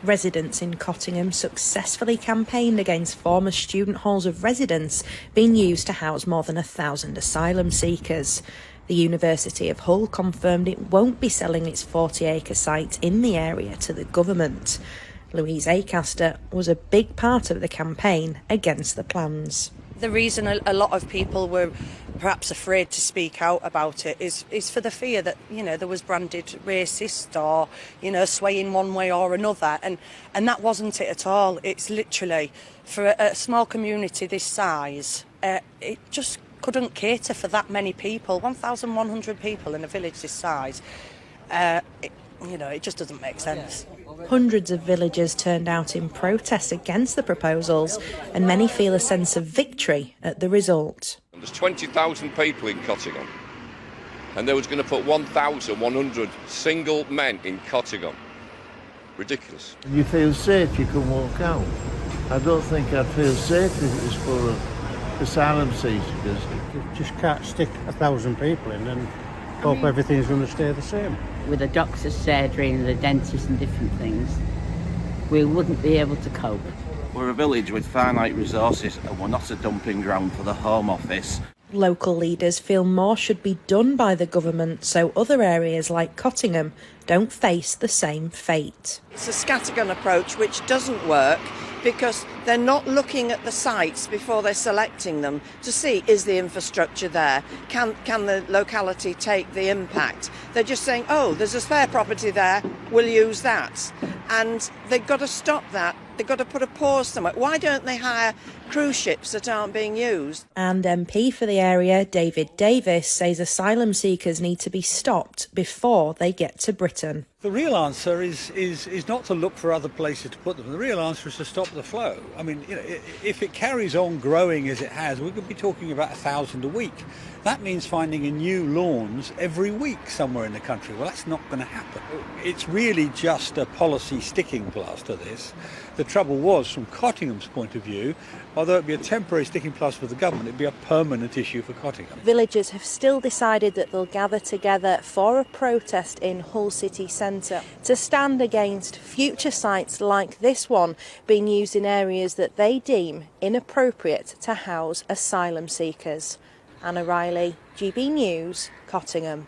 Residents in Cottingham successfully campaigned against former student halls of residence being used to house more than 1,000 asylum seekers. The University of Hull confirmed it won't be selling its 40-acre site in the area to the government. Louise Acaster was a big part of the campaign against the plans. The reason a lot of people were perhaps afraid to speak out about it is for the fear that, there was branded racist or, swaying one way or another. And that wasn't it at all. It's literally, for a small community this size, it just couldn't cater for that many people. 1,100 people in a village this size. It just doesn't make sense. Hundreds of villagers turned out in protest against the proposals, and many feel a sense of victory at the result. There's 20,000 people in Cottingham, and they was going to put 1,100 single men in Cottingham. Ridiculous. You feel safe, you can walk out. I don't think I'd feel safe if it was full of asylum seekers. You just can't stick 1,000 people in and hope everything's going to stay the same. With a doctor's surgery and the dentist and different things, we wouldn't be able to cope. We're a village with finite resources and we're not a dumping ground for the Home Office. Local leaders feel more should be done by the government so other areas like Cottingham don't face the same fate. It's a scattergun approach which doesn't work because they're not looking at the sites before they're selecting them to see, is the infrastructure there? Can the locality take the impact? They're just saying, oh, there's a spare property there, we'll use that. And they've got to stop that. They've got to put a pause somewhere. Why don't they hire cruise ships that aren't being used? And MP for the area, David Davis, says asylum seekers need to be stopped before they get to Britain. The real answer is not to look for other places to put them. The real answer is to stop the flow. I mean, if it carries on growing as it has, we could be talking about 1,000 a week. That means finding a new lawns every week somewhere in the country. Well, that's not going to happen. It's really just a policy sticking plaster, this. The trouble was, from Cottingham's point of view, although it'd be a temporary sticking plaster for the government, it'd be a permanent issue for Cottingham. Villagers have still decided that they'll gather together for a protest in Hull city centre to stand against future sites like this one being used in areas that they deem inappropriate to house asylum seekers. Anna Riley, GB News, Cottingham.